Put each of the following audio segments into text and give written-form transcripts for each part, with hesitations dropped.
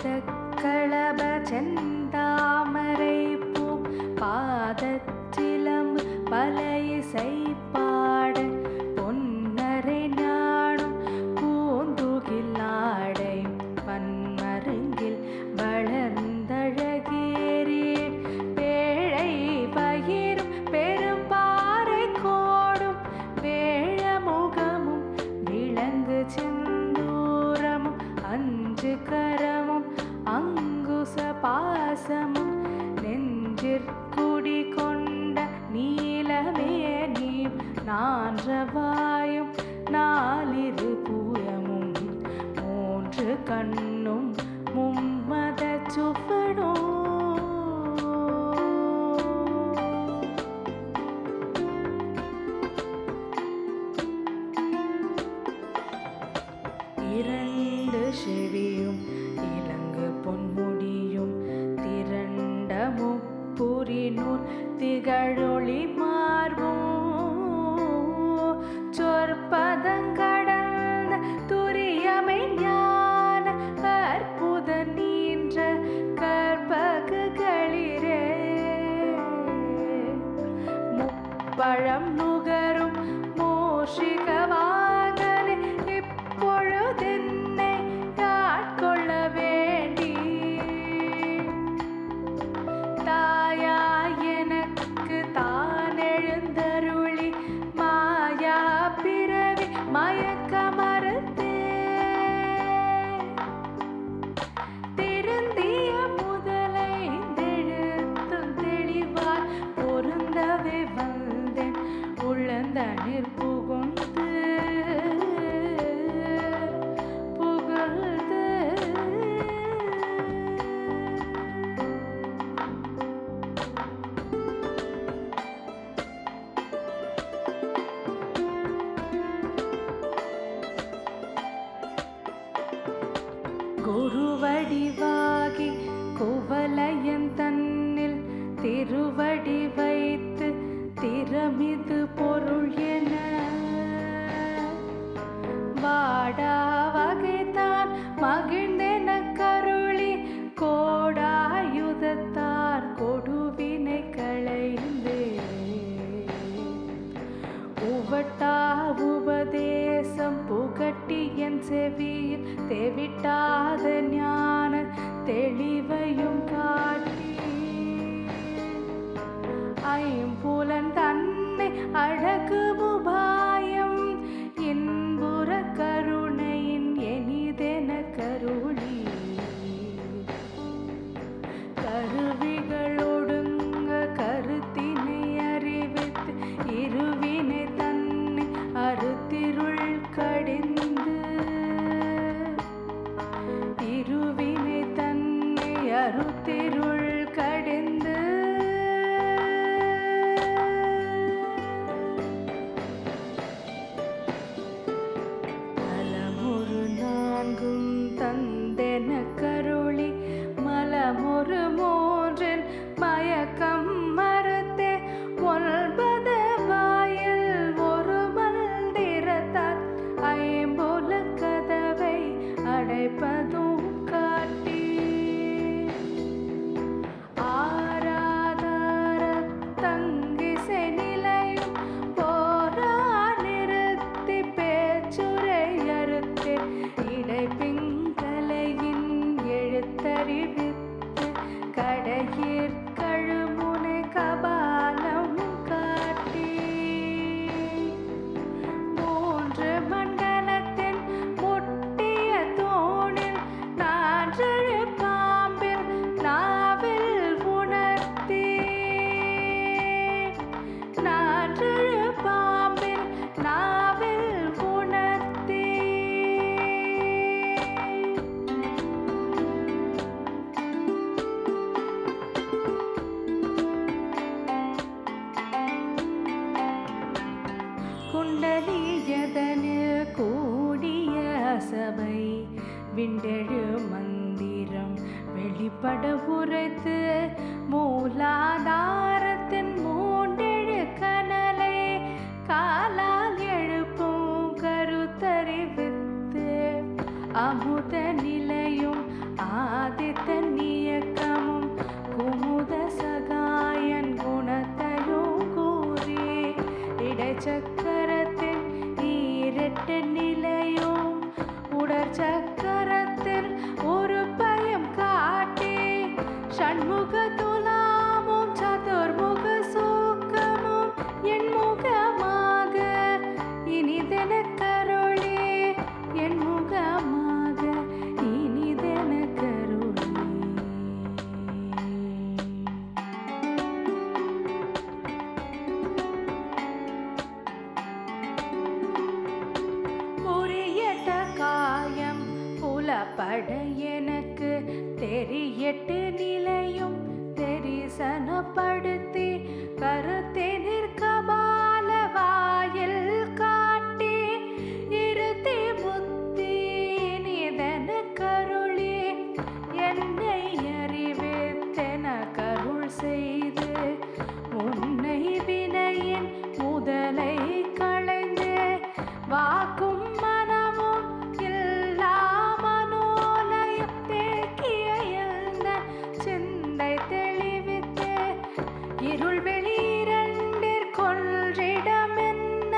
பதக்களப செந்தாமரை பூ பாதச்சிலம்பு பல இசை பாட பொன்னரை ஞானும் பூந்துகில் ஆடை பன்மருங்கில் வளர்ந்தழகேறி பேழை பயிரும் பெரும்பாறை கோடும் வேழமுகமும் விளங்கு செந்தூரமும் அஞ்சு கரமும் அங்குச பாசமும் நெஞ்சிற்குடி கொண்ட நீலமே நீ நான்றவாயும் நாலிரு பூயமும் மூன்று கண்ணும் மும்மத சுவடும் இரண்டு செவியும் இலங்கு பொன்முடியும் திரண்ட முப்புரினூர் திகழொளி மார்பும் சொற்பதங்கடந்த துரியமை ஞான அற்புத நீன்ற கற்பகுகளிரே முப்பழம் நுகரும் மூஷிகவாகனே இப்பொழுதென்னை ஆட்கொள்ள வேண்டி தாயா எனக்கு தான் எழுந்தருளி மாயா பிறவி மயக்க மறுத்தே திருந்திய முதலை தெழுத்தும் தெளிவாய் பொருந்தவே வந்தேன் உழந்தனிற் புகுந்து புகழ்ந்து குருவடிவாகி குவலயன் தன்னில் திருவடி வைத்து திறமிது பொருள் என வாடா வகைதான் மகிழ்ந்தென கருளி கோடாயுதத்தார் கொடுவினை களைந்து உவட்டா உபதேசம் புகட்டி என் செவியில் தெவிட்டாத ஞான தெளிவையும் காட்டி ஐம்புலன் தன்னை அழகு உபாயம் இன்புற கருணையின் எனிதென கருளி கருவிகள் ஒடுங்க கருத்தினை அறிவித்து இருவினை தன்னை அறுத்திருள் கடிந்து இருவினை தன்னை அறுத்திருள் கடிந்து நலமொரு நான்கும் தந்தென கருளி மலமொரு மூன்றின் மயக்கம் மறுத்தே ஒன்பது வாயில் ஒரு மந்திரத்தால் ஐம்புல கதவை அடைப்பதும் காட்டி ஆராதார தங்கிசை நிலையும் போரா நிறுத்தி பேச்சுரை அறுத்தே இடைப்பிங்கலையின் எழுத்தறிவித்து கடையிற் கழுமுனை கபாலம் காட்டி மூன்று மண்டலத்தின் முட்டிய தூணில் நான்றழு பாம்பில் நாவில் உணர்த்தி நான்றழு பாம்பில் நாவில் உணர்த்தி குண்டலியதனில் கூடிய சபை விண்டெழு மந்திரம் வெளிப்பட உரைத்து மூலாதாரத்தின் மூண்டெழு கனலை காலால் எழுப்பும் கருத்தறிவித்து அமுத நிலையும் ஆதித்தன் இயக்கமும் குமுத சகாயன் குணத்தையும் கூறி இடைச்சக்கரத்தின் ஈரெட்டு நிலையும் உடற்சக்கரத்தில் ஒரு பயம் காட்டி ஷண்முக துலாமும் சதுர்முக சூக்கமும் என் முகமாக இனிதென கருளே என் முகமாக இனிதென கருளே. புரியட்ட காயம் புலப்பட எனக்கு தெரியட்டு நிலையும் தெரிசனப்படுத்தி கருத்தெதிர் கபால வாயில் காட்டி இருத்தி புத்தி நிதன கருளே என்னை அறிவித்தென கருள் செய்து உன்னை வினையின் முதலை களைந்து வாக்கும் மனமும் இல்லா மனோலயம் தேக்கிய சிந்தை தெளிவித்து இருள் வெளிரண்டிற்கொன்றிடம் என்ன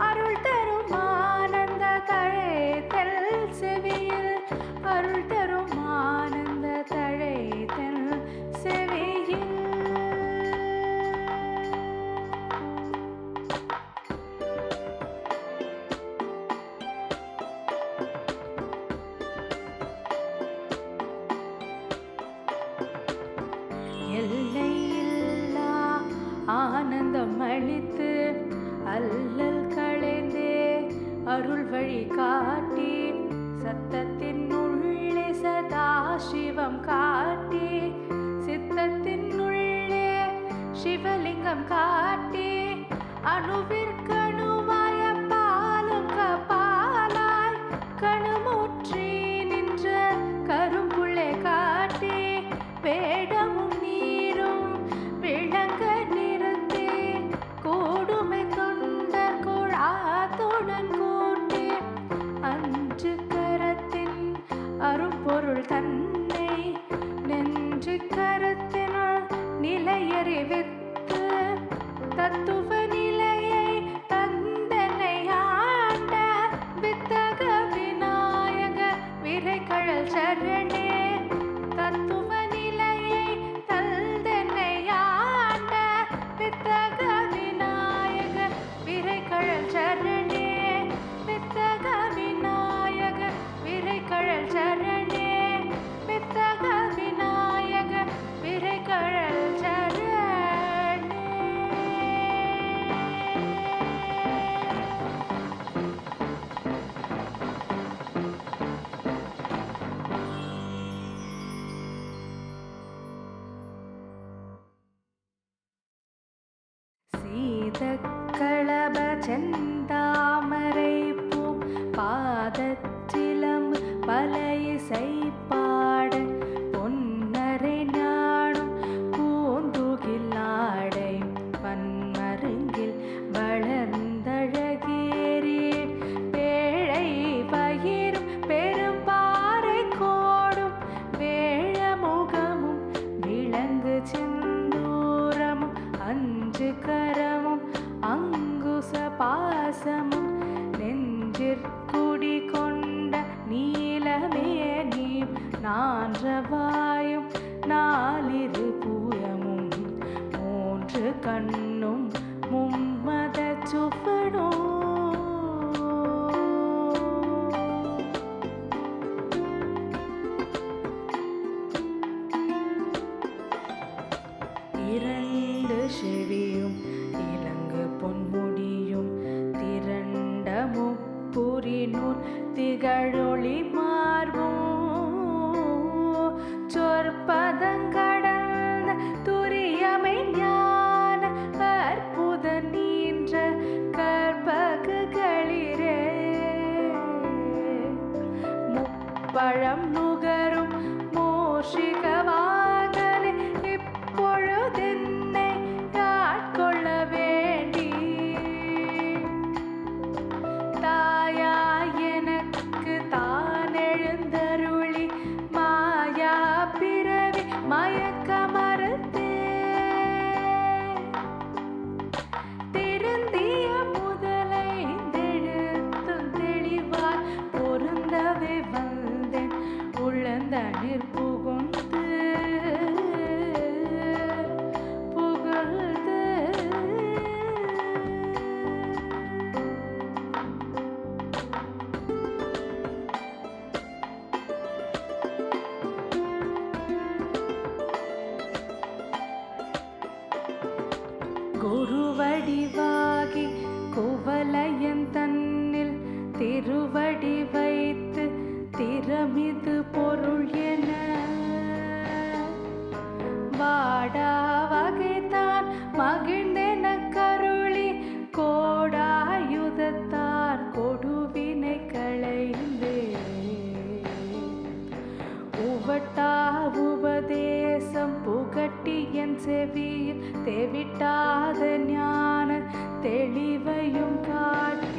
அருள் தரும் ஆனந்த தழைத்தல் செவியில் அருள் தரும் ஆனந்த தழைத்தல் செவியில். எல்லையில்லா ஆனந்தம் அளித்து அல்லல் களைந்தே அருள் வழி காட்டி சத்தத்தின் உள்ளே சதா சிவம் காட்டி சித்தத்தின் உள்ளே சிவலிங்கம் காட்டி அணுவிற்கணுவாய பாலும் கபாலாய் கணுமுற்றி நின்ற கரும்புள்ளே காட்டி வேடமும் நீரும் விளங்க நிறுத்தி கூடுமை தொண்டர் குழாத்துடன் கூட்டி அஞ்சு கரத்தின் அரும்பொருள் தன்னை நெஞ்சு கரத்தினால் நிலையறிவித்து தத்துவ நிலையை தந்தனை ஆண்ட வித்தக விநாயக விரைகழல் சரணே தத்துவ நிலையை தந்தனை ஆண்ட வித்தக விநாயக விரைகழல் சரணே வித்தக விநாயக விரைகழல் சரணே வித்தக விநாயக விரைகழல் சரணே. சீதக்களப செந்தாமரை பூ பாதச்சிலம்பு பல இசை பாட பொன்னரை ஞானும் பூந்துகில்லாடை பன்மருங்கில் வளர்ந்தழகேறி பேழை பயிரும் பெரும்பாறை கோடும் வேழமுகமும் விளங்கு செந்தூரமும் அஞ்சு கரமும் அங்குச பாசமும் நெஞ்சிற்குடி கொண்ட நீலமே நீ நான்றவாயும் நாலிரு பூயமும் மூன்று கண்ணும் மும்மத சுவடும் இரண்டு செவியும் இலங்கு பொன்முடியும் திரண்ட முப்புரினூர் திகழொளி மார்பும் சொற்பதங்கடந்த துரியமை ஞான அற்புத நீன்ற கற்பகுகளிரே முப்பழம் நுகரும் மூஷிகவாகனே இப்பொழுதென்னை ஆட்கொள்ள வேண்டி தாயா எனக்கு தானே தந்தனிற் புகுந்து புகழ்ந்து குருவடிவாகி குவலயன் தன்னில் திருவடி வைத்து திறமிது பொருள் என வாடா வகைதான் மகிழ்ந்தென கருளி கோடாயுதத்தார் கொடுவினை களைந்து உவட்டா உபதேசம் புகட்டி என் செவியில் தெவிட்டாத ஞான தெளிவையும் காட்டி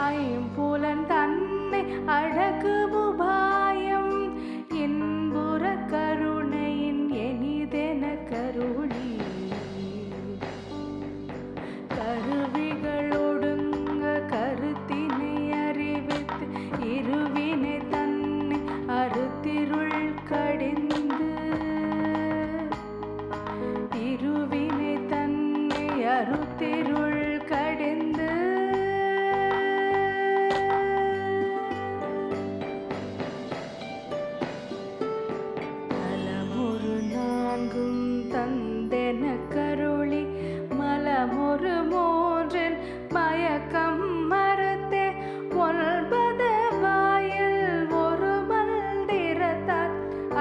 ஐம்புலன் தன்னை அழகு உபாயம் இன்புற கருணையின் எனிதென கருளி கருவிகள் ஒடுங்க கருத்தினை அறிவித்து இருவினை தன்னை அறுத்திருள் கடிந்து இருவினை தன்னை அறுத்திருள் கடிந்து நலமொரு நான்கும் தந்தென கருளி மலமொரு மூன்றின் மயக்கம் மறுத்தே ஒன்பது வாயில் ஒரு மந்திரத்தால்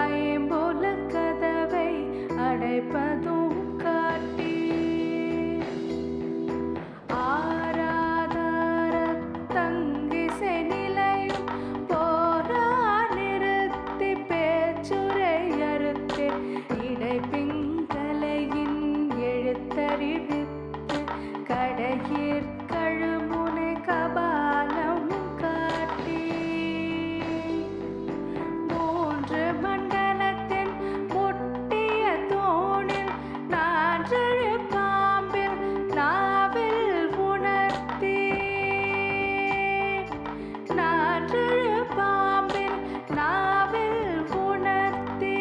ஐம்புல கதவை அடைப்பதும் காட்டி ஆராதார தங்கிசை நிலையும் போரா நிறுத்தி பேச்சுரை அறுத்து இடைப்பிங்கலையின் எழுத்தறிவித்து கடையிற் கழுமுனை கபாலம் காட்டி மூன்று மண்டலத்தின் முட்டிய தூணில் நான்றழு பாம்பில் நாவில் உணர்த்தி நான்றழு பாம்பில் நாவில் உணர்த்தி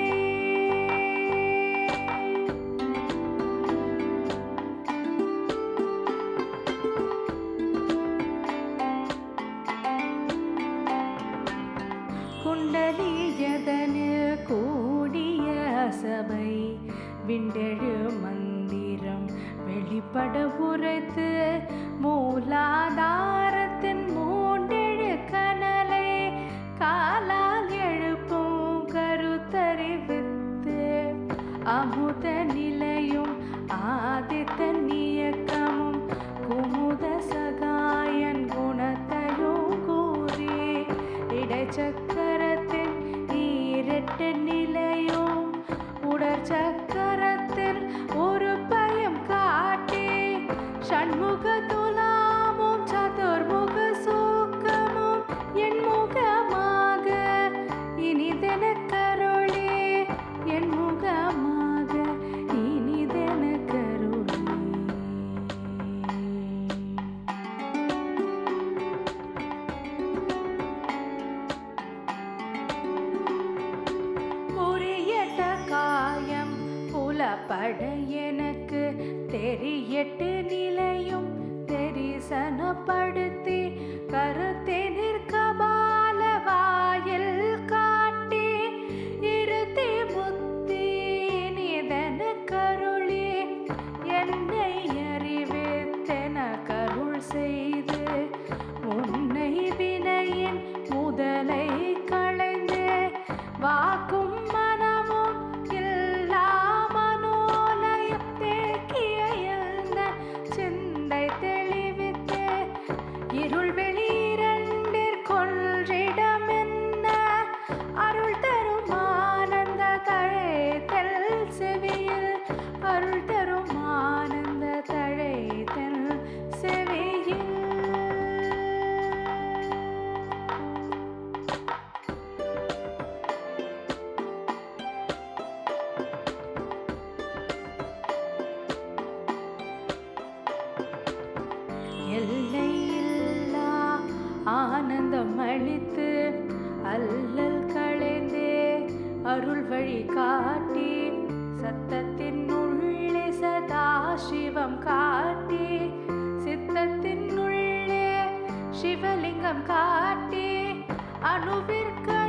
குண்டலியதனில் கூடிய சபை விண்டெழு மந்திரம் வெளிப்பட உரைத்து மூலாதாரத்தின் மூண்டெழு கனலை காலால் எழுப்பும் கருத்தறிவித்து அமுத நிலையும் ஆதித்த இயக்கமும் குமுத சகாயன் குணத்தையும் கூறி இடைச்சக்கரத்தின் ஈரெட்டு நிலையும் உடற்சக்கரத்தில் ஒரு பயம் காட்டி ஷண்முக துலாமும் சதுர்முக சூக்கமும் என் முகமாக இனிதென கருளி என் முகமாக இனிதென கருளி புரியட்ட காயம் புலப்பட எனக்கு தெரியட்டு நிலையும் தெரிசனப்படுத்தி கருத்தினிற் கபால வாயில் காட்டி இருத்தி புத்தி நிதன கருளி என்னை அறிவித்தென கருள் செய்து உன்னை வினையின் முதலை களைந்து வாக்கும் மனமும் இல்லா மனோலயம் தேக்கிய சிந்தை தெளிவித்து இருள் வெளிரண்டிற் அல்லல் களைந்தே அருள் வழி காட்டி சத்தத்தின் உள்ளே சதா சிவம் காட்டி சித்தத்தின் உள்ளே சிவலிங்கம் காட்டி அணுவிற்கு